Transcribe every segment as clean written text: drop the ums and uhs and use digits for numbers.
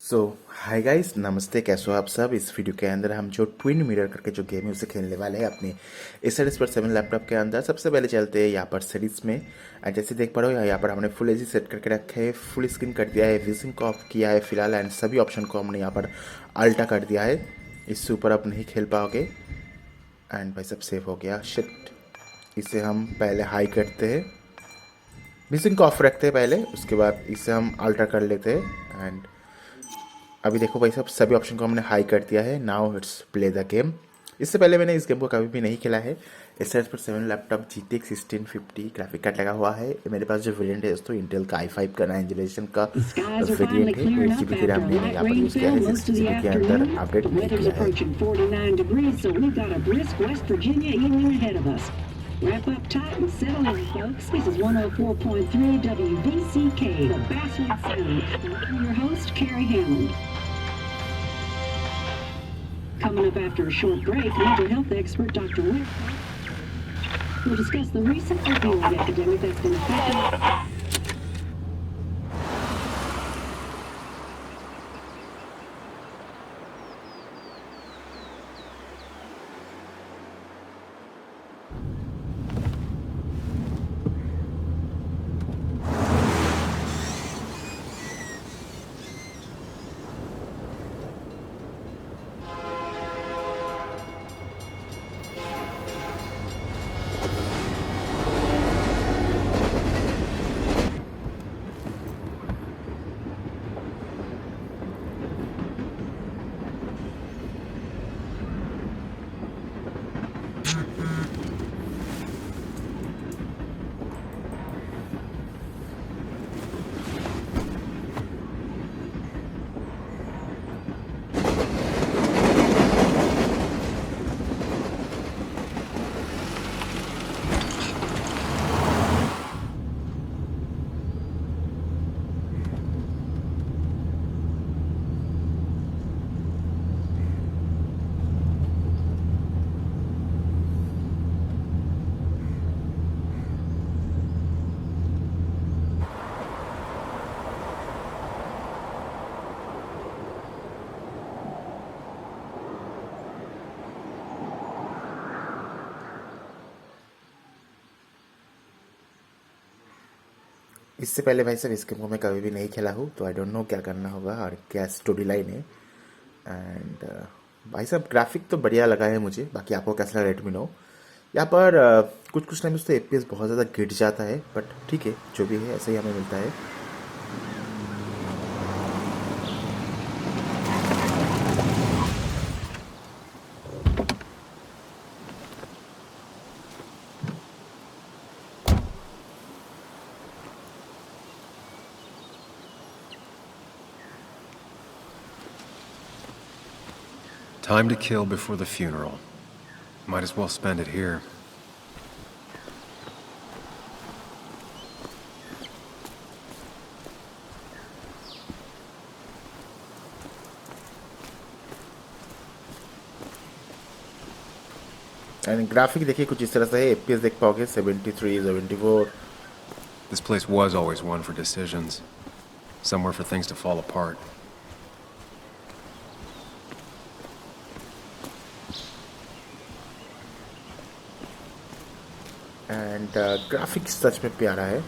सो hi guys, नमस्ते। कैसे हो आप सब। इस वीडियो के अंदर हम जो ट्विन मिरर करके जो गेम है उसे खेलने वाले हैं अपने एसर पर 7 लैपटॉप के अंदर। सबसे पहले चलते हैं यहाँ पर सीरीज में। एंड जैसे देख पा रहे हो यहाँ पर हमने फुल एजी सेट करके रखे है, फुल स्क्रीन कर दिया है, विजिंग को ऑफ किया है फिलहाल। एंड सभी ऑप्शन को हमने यहाँ पर अल्टा कर दिया है। इससे ऊपर आप नहीं खेल पाओगे। एंड भाई सब सेफ हो गया। शिट, इसे हम पहले हाई करते हैं, विजिंग को ऑफ रखते हैं पहले, उसके बाद इसे हम अल्टा कर लेते हैं। एंड अभी देखो भाई साहब, सभी ऑप्शन को हमने हाई कर दिया है। Now it's play the game. इससे पहले मैंने इस गेम को कभी भी नहीं खेला है। एसर पर 7 लैपटॉप GTX 1650 ग्राफिक कार्ड लगा हुआ है। मेरे पास जो वेरिएंट है दोस्तों इंटेल का i5 का 9 जनरेशन का वेरिएंट है। 8 GB की रैम मैंने यहाँ पर यूज़ किया है, 6 GB के अंदर अपडेट नहीं किया है। Wrap up tight and settle in, folks. This is 104.3 WVCK, the Basswood Sound. I'm your host, Carrie Hammond. Coming up after a short break, mental health expert Dr. Wick will discuss the recent opioid epidemic that's been affecting. इससे पहले भाई साहब इस game को मैं कभी भी नहीं खेला हूँ, तो आई डोंट नो क्या करना होगा और क्या स्टोरी लाइन है। एंड भाई साहब ग्राफिक तो बढ़िया लगा है मुझे, बाकी आपको कैसा लगा लेट मी नो। यहाँ पर कुछ टाइम तो FPS बहुत ज़्यादा गिर जाता है, बट ठीक है, जो भी है ऐसा ही हमें मिलता है। Time to kill before the funeral. Might as well spend it here. And graphic देखिए कुछ इस तरह से है। FPS देख पाओगे 73, 74। This place was always one for decisions. Somewhere for things to fall apart. And graphics सच में प्यारा है,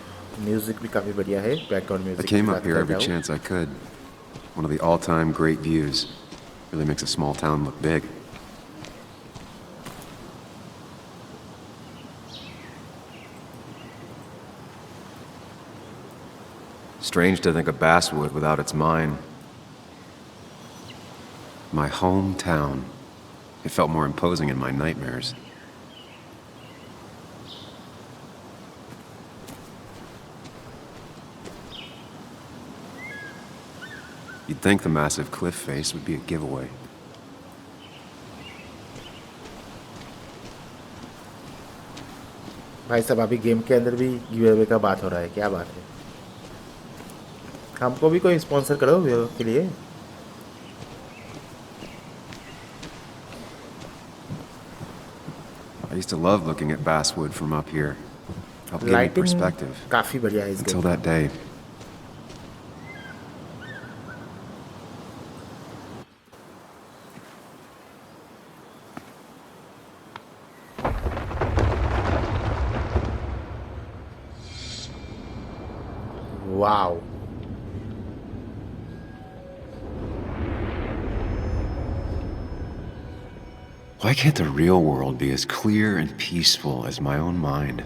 म्यूजिक भी काफ़ी बढ़िया है, background I music came up here every chance I could. One of the all-time great views. Really makes a small town look big. Strange to think of Basswood without its mine. My hometown. It felt more imposing in my nightmares. You'd think the massive cliff face would be a giveaway. भाई साहब अभी game के अंदर भी give away का बात हो रहा है, क्या बात है। हमको भी कोई स्पॉन्सर करो गिव के लिए। I used to love looking at Basswood from up here. Helped give me lighting perspective. काफ़ी बढ़िया है इस Until game that day. Wow. Why can't the real world be as clear and peaceful as my own mind?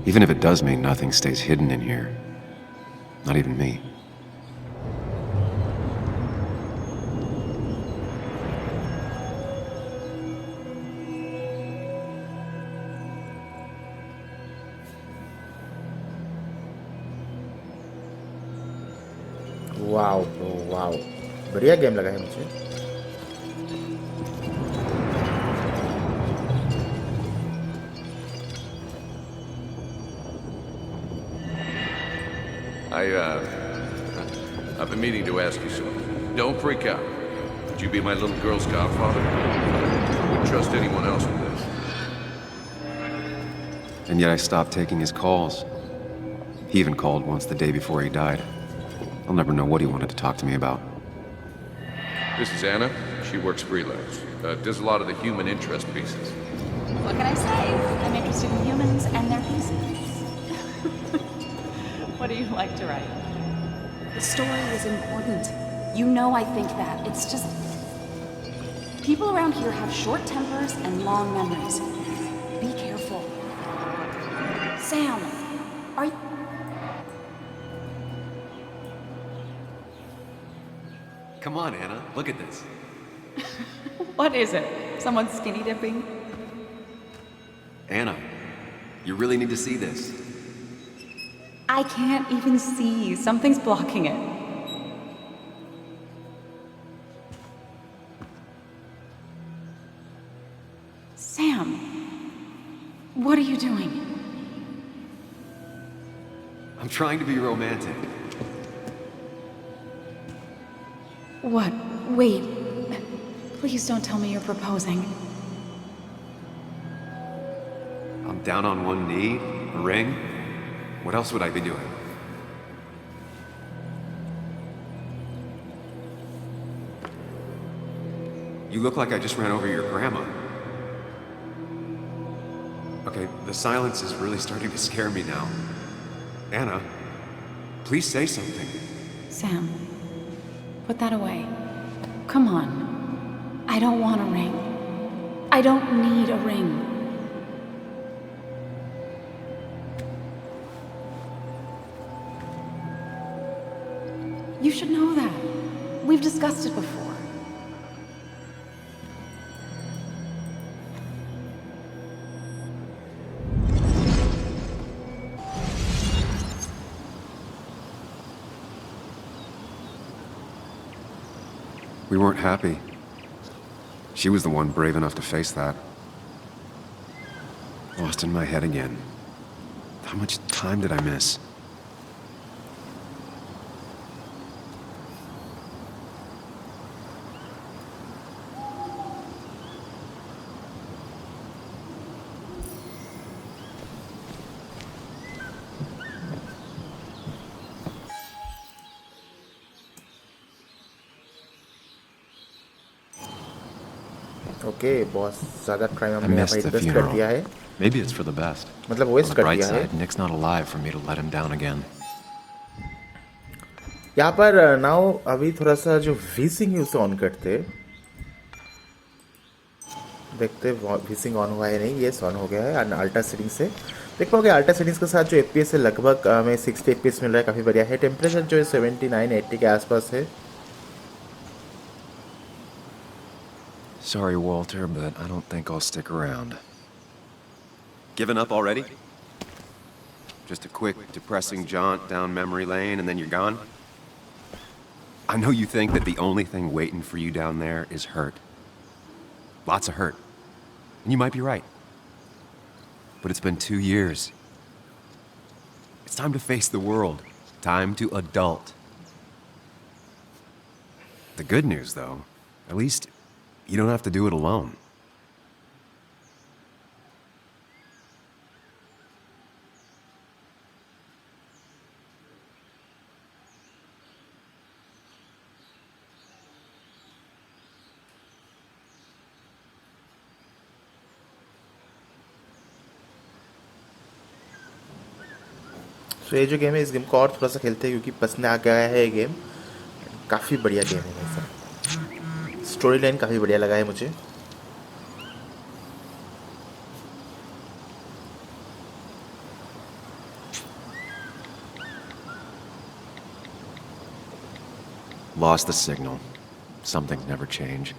Even if it does mean nothing stays hidden in here. Not even me. Wow bro, wow, बढ़िया game लगा है मुझे। I've been meaning to ask you something. Don't freak out. Would you be my little girl's godfather? I wouldn't trust anyone else with this. And yet I stopped taking his calls. He even called once the day before he died. I'll never know what he wanted to talk to me about. This is Anna. She works freelance. Does a lot of the human interest pieces. What can I say? I'm interested in humans and their pieces. What do you like to write? The story is important. You know I think that. It's just... people around here have short tempers and long memories. Be careful. Sam, are you... Come on, Anna. Look at this. What is it? Someone skinny dipping? Anna, you really need to see this. I can't even see. Something's blocking it. Sam, what are you doing? I'm trying to be romantic. What? Wait. Please don't tell me you're proposing. I'm down on one knee, a ring. What else would I be doing? You look like I just ran over your grandma. Okay, the silence is really starting to scare me now. Anna, please say something. Sam, put that away. Come on. I don't want a ring. I don't need a ring. You should know that. We've discussed it before. We weren't happy. She was the one brave enough to face that. Lost in my head again. How much time did I miss? Okay, बहुत ज़्यादा crime I हमने यहाँ missed पर the invest कर दिया funeral. है, Maybe it's for the best. मतलब On waste the कर bright दिया है। side, Nick's not alive for me to let him down again. यहाँ पर नाउ अभी थोड़ा सा जो वीसिंग है उसे ऑन करते, देखते वीसिंग ऑन हुआ है नहीं, ये ऑन हो गया है। अल्ट्रा सेटिंग से देख पाओगे, अल्ट्रा सेटिंग्स के साथ जो एफपीएस है लगभग हमें 60 एफपीएस मिल रहा है, काफ़ी बढ़िया है। टेम्परेचर जो है 79-80 के आसपास है। Sorry, Walter, but I don't think I'll stick around. Given up already? Just a quick, depressing jaunt down memory lane and then you're gone? I know you think that the only thing waiting for you down there is hurt. Lots of hurt. And you might be right. But it's been 2 years. It's time to face the world. Time to adult. The good news, though, at least you don't have to do it alone. सो ये जो game है, इस game को और थोड़ा सा खेलते हैं क्योंकि पसंद आ गया है ये गेम। काफ़ी बढ़िया गेम है भाई साहब, स्टोरी लाइन काफ़ी बढ़िया लगा है मुझे। Lost the signal. Some things never change.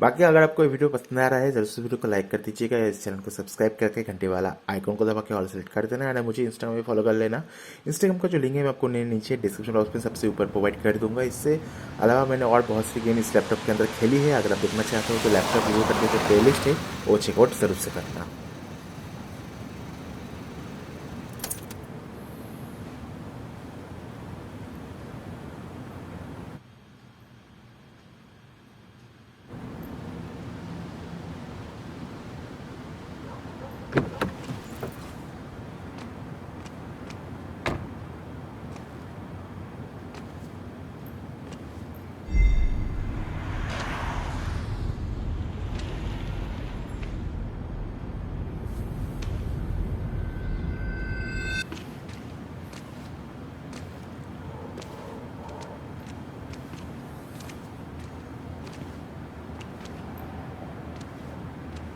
बाकी अगर आपको ये वीडियो पसंद आ रहा है, जरूर से वीडियो को लाइक कर दीजिएगा, इस चैनल को सब्सक्राइब करके घंटे वाला आइकन को दबा के ऑल सेलेक्ट कर देना, एंड मुझे इंस्टाग्राम में फॉलो कर लेना। इंस्टाग्राम का जो लिंक है मैं आपको नीचे डिस्क्रिप्शन बॉक्स में सबसे ऊपर प्रोवाइड कर दूंगा। इससे अलावा मैंने और बहुत सी गेम इस लैपटॉप के अंदर खेली है। अगर आप देखना चाहते हो तो लैपटॉप रिव्यू करके जो प्लेलिस्ट है वो चेकआउट जरूर से करना।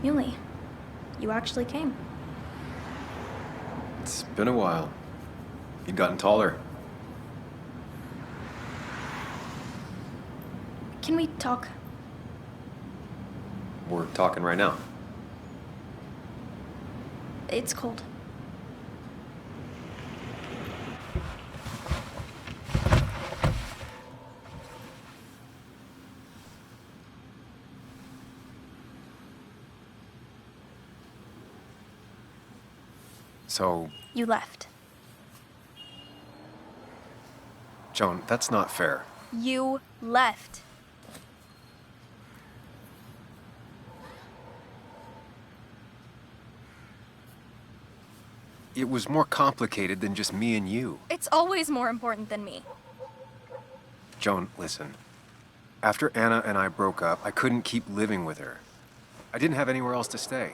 Muley, you actually came. It's been a while. You've gotten taller. Can we talk? We're talking right now. It's cold. So, You left. Joan, that's not fair. You left. It was more complicated than just me and you. It's always more important than me. Joan, listen. After Anna and I broke up, I couldn't keep living with her. I didn't have anywhere else to stay.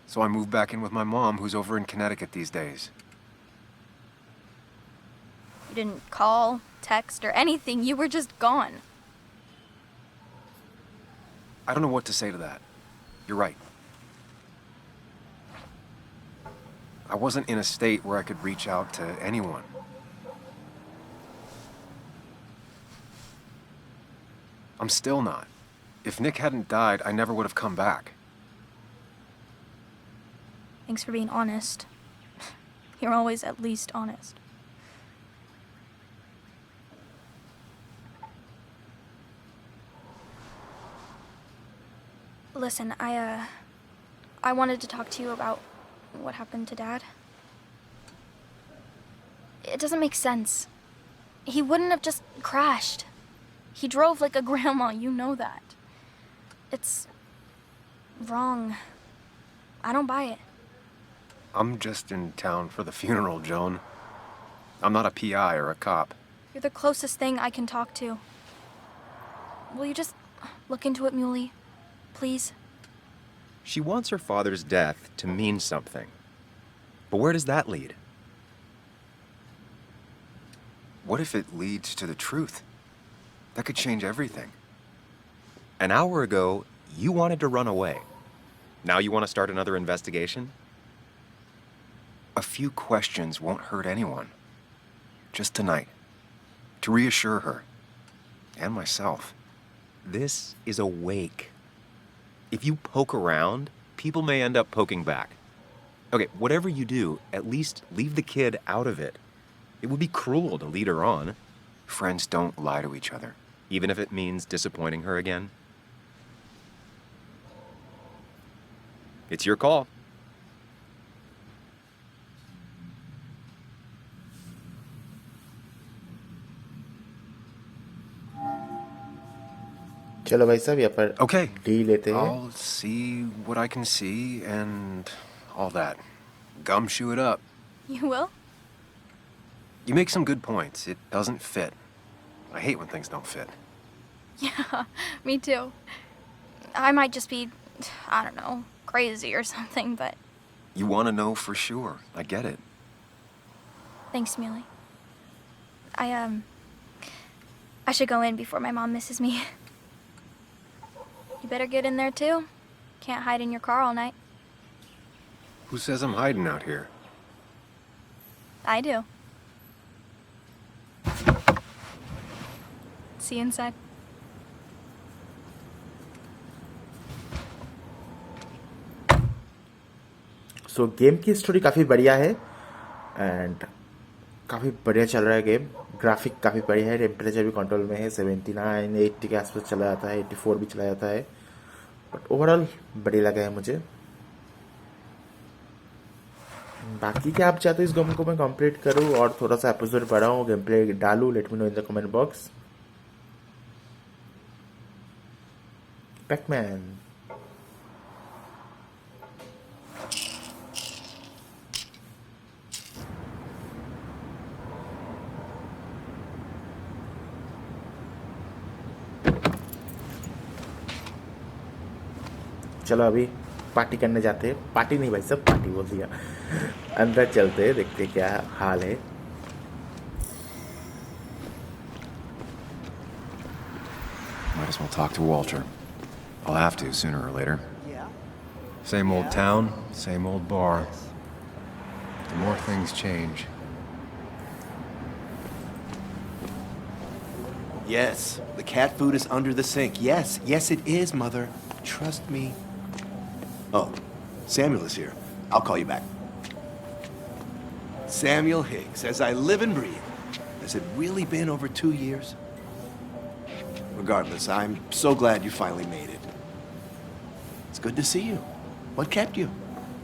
So I moved back in with my mom, who's over in Connecticut these days. You didn't call, text, or anything. You were just gone. I don't know what to say to that. You're right. I wasn't in a state where I could reach out to anyone. I'm still not. If Nick hadn't died, I never would have come back. Thanks for being honest. You're always at least honest. Listen, I wanted to talk to you about what happened to Dad. It doesn't make sense. He wouldn't have just crashed. He drove like a grandma, you know that. It's wrong. I don't buy it. I'm just in town for the funeral, Joan. I'm not a PI or a cop. You're the closest thing I can talk to. Will you just look into it, Muley? Please? She wants her father's death to mean something. But where does that lead? What if it leads to the truth? That could change everything. An hour ago, you wanted to run away. Now you want to start another investigation? A few questions won't hurt anyone. Just tonight. To reassure her. And myself. This is a wake. If you poke around, people may end up poking back. Okay, whatever you do, at least leave the kid out of it. It would be cruel to lead her on, Friends don't lie to each other. even if it means disappointing her again. It's your call. चलो भाई साहब यहाँ पर Okay. D लेते हैं. I'll see what I can see and all that. Gumshoe it up. You will? You make some good points. It doesn't fit. I hate when things don't fit. Yeah, me too. I might just be, I don't know, crazy or something, but You want to know for sure. I get it. thanks, Muley. I should go in before my mom misses me. You better get in there too. Can't hide in your car all night. Who says I'm hiding out here? I do. See you inside. So game की story काफ़ी बढ़िया है and काफ़ी बढ़िया चल रहा है game. Graphic काफ़ी बढ़िया है. टेम्परेचर भी कंट्रोल में है. 79 80 के आसपास चला जाता है. 84 भी चला जाता है. बट ओवरऑल बढ़िया लगा है मुझे. बाकी क्या आप चाहते हो इस गेम को मैं कंप्लीट करूं और थोड़ा सा एपिसोड बढ़ाऊं, गेम प्ले डालूं? Let me know in the comment box. Pac-Man. चलो अभी पार्टी करने जाते हैं. पार्टी नहीं भाई सब पार्टी बोल दिया. अंदर चलते हैं, देखते हैं क्या हाल है. Might as well talk to Walter. I'll have to sooner or later. Same old town, same old bar. The more things change. Yes, the cat food is under the sink. Yes, yes it is, Mother. Trust me. Oh, Samuel is here. I'll call you back. Samuel Higgs, as I live and breathe. Has it really been over 2 years? Regardless, I'm so glad you finally made it. It's good to see you. What kept you?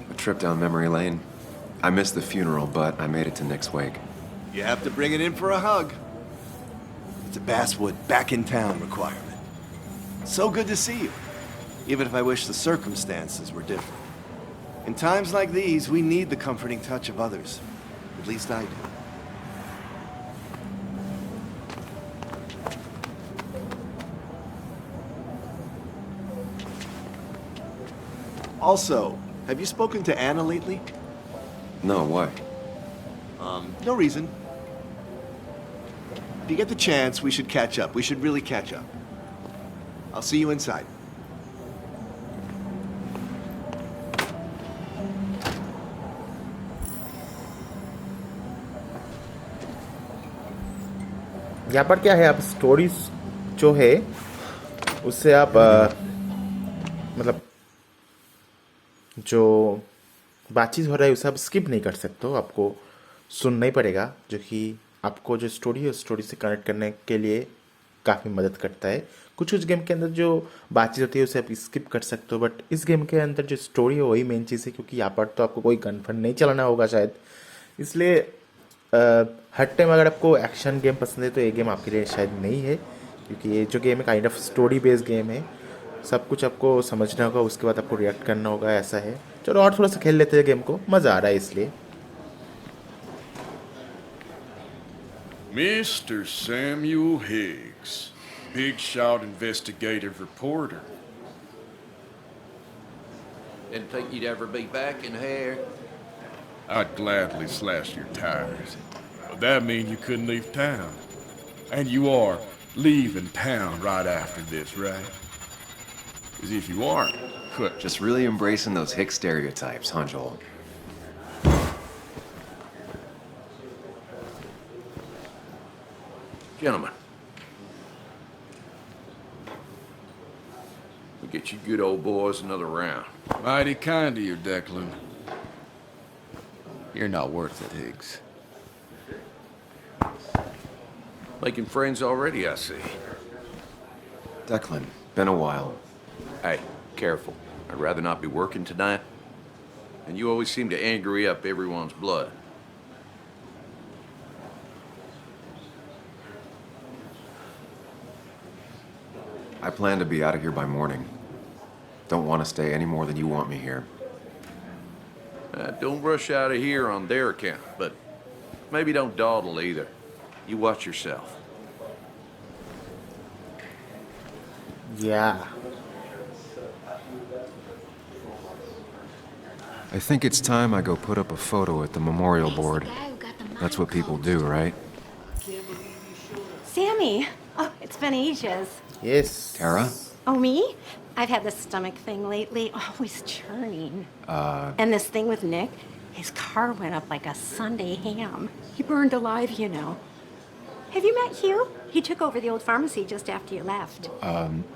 A trip down memory lane. I missed the funeral, but I made it to Nick's wake. You have to bring it in for a hug. It's a Basswood back in town requirement. So good to see you, even if I wish the circumstances were different. In times like these, we need the comforting touch of others. At least I do. Also, have you spoken to Anna lately? No, why? No reason. If you get the chance, we should catch up. We should really catch up. I'll see you inside. यहाँ पर क्या है, आप stories जो है उससे आप मतलब जो बातचीत हो रहा है उसे आप स्किप नहीं कर सकते हो. आपको सुनना ही पड़ेगा, जो कि आपको जो स्टोरी है उस स्टोरी से कनेक्ट करने के लिए काफ़ी मदद करता है. कुछ कुछ गेम के अंदर जो बातचीत होती है उसे आप स्किप कर सकते हो, बट इस गेम के अंदर जो स्टोरी है वही मेन चीज़ है. क्योंकि यहाँ पर तो आपको कोई गन नहीं चलाना होगा शायद, इसलिए हर टाइम अगर आपको एक्शन गेम पसंद है तो ये गेम आपके लिए शायद नहीं है. क्योंकि ये जो गेम है kind of story based game है. सब कुछ आपको समझना होगा, उसके बाद आपको रिएक्ट करना होगा, ऐसा है. चलो और थोड़ा सा खेल लेते हैं गेम को, मज़ा आ रहा है इसलिए. Mr. Samuel Higgs, big shot investigative reporter. Didn't think you'd ever be back in here. I'd gladly slash your tires, but that means you couldn't leave town. And you are leaving town right after this, right? As if you aren't, cut. Just really embracing those hick stereotypes, huh, Joel? Gentlemen, we get you good old boys another round. Mighty kind of you, Declan. You're not worth it, Higgs. Making friends already, I see. Declan, been a while. Hey, careful. I'd rather not be working tonight. And you always seem to angry up everyone's blood. I plan to be out of here by morning. Don't want to stay any more than you want me here. Don't rush out of here on their account, but maybe don't dawdle either. You watch yourself. Yeah. I think it's time I go put up a photo at the memorial board. That's what people do, right? Sammy! Oh, it's been ages. Yes. Tara? Oh, me? I've had this stomach thing lately, always churning. And this thing with Nick, his car went up like a Sunday ham. He burned alive, you know. Have you met Hugh? He took over the old pharmacy just after you left.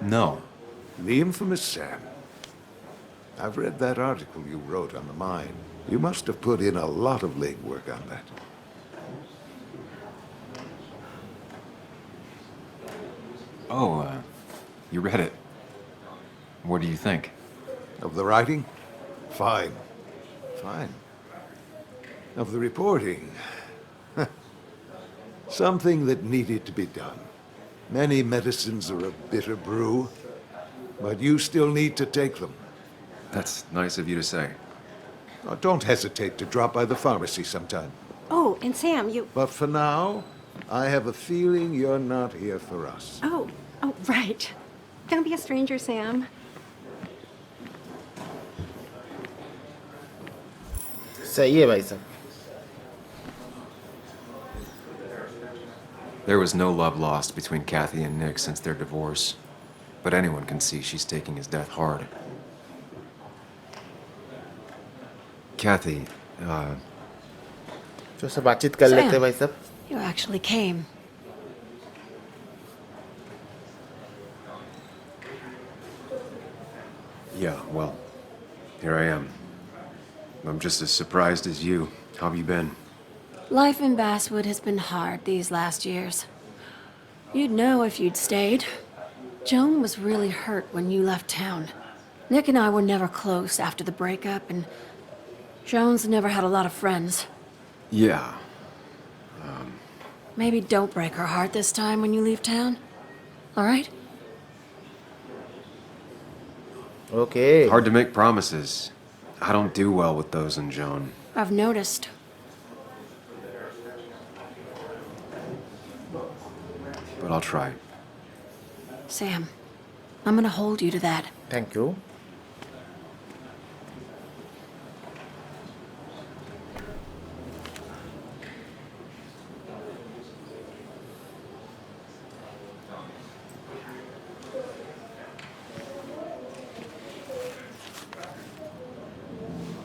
No. The infamous Sam. I've read that article you wrote on the mine. You must have put in a lot of legwork on that. Oh, you read it. What do you think? Of the writing? Fine. Fine. Of the reporting? Something that needed to be done. Many medicines are a bitter brew, but you still need to take them. That's nice of you to say. Oh, don't hesitate to drop by the pharmacy sometime. Oh, and Sam, you... But for now, I have a feeling you're not here for us. Oh, right. Don't be a stranger, Sam. सही है भाई साहब. There was no love lost between Kathy and Nick since their divorce, but anyone can see she's taking his death hard. Kathy, जो से बातचीत कर लेते हैं भाई साहब. You actually came. yeah, well, here I am. I'm just as surprised as you. How have you been? Life in Basswood has been hard these last years. You'd know if you'd stayed. Joan was really hurt when you left town. Nick and I were never close after the breakup, and Joan's never had a lot of friends. Yeah. Maybe don't break her heart this time when you leave town. All right? Okay. Hard to make promises. I don't do well with those in Joan. I've noticed. But I'll try. Sam, I'm gonna hold you to that. Thank you.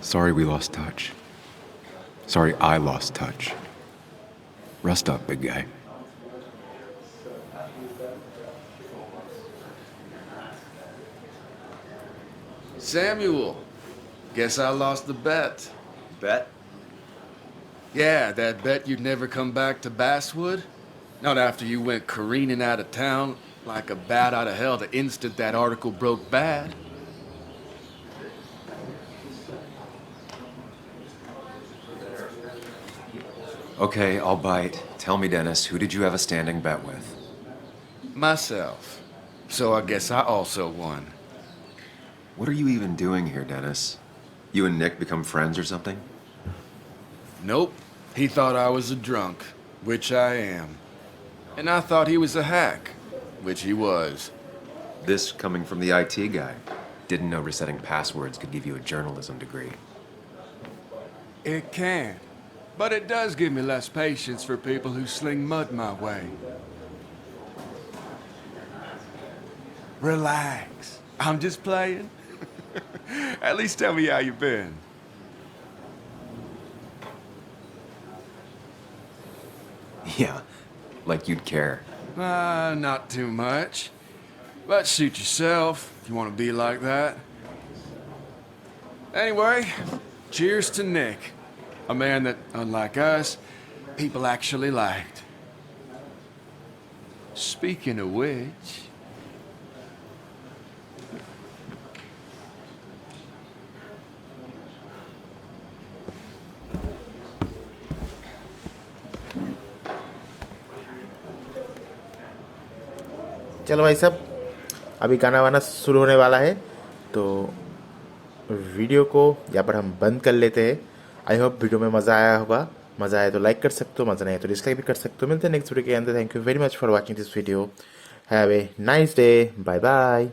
Sorry we lost touch. Sorry I lost touch. Rest up, big guy. Samuel, guess I lost the bet. Bet? Yeah, that bet you'd never come back to Basswood. Not after you went careening out of town like a bat out of hell the instant that article broke bad. Okay, I'll bite. Tell me, Dennis, who did you have a standing bet with? Myself. So I guess I also won. What are you even doing here, Dennis? You and Nick become friends or something? Nope. He thought I was a drunk, which I am. And I thought he was a hack, which he was. This coming from the IT guy. Didn't know resetting passwords could give you a journalism degree. It can. But it does give me less patience for people who sling mud my way. Relax. I'm just playing. At least tell me how you been. Yeah, like you'd care. Not too much. But suit yourself if you want to be like that. Anyway, cheers to Nick. A man that, unlike us, people actually liked. Speaking of which... चलो भाई साहब अभी गाना वाना शुरू होने वाला है, तो वीडियो को यहाँ पर हम बंद कर लेते हैं। आई होप वीडियो में मज़ा आया होगा। मज़ा आया तो लाइक कर सकते हो, मज़ा नहीं आया तो डिसलाइक भी कर सकते हो। मिलते हैं नेक्स्ट वीडियो के अंदर। Thank you very much for watching this video. Have a nice day, bye bye.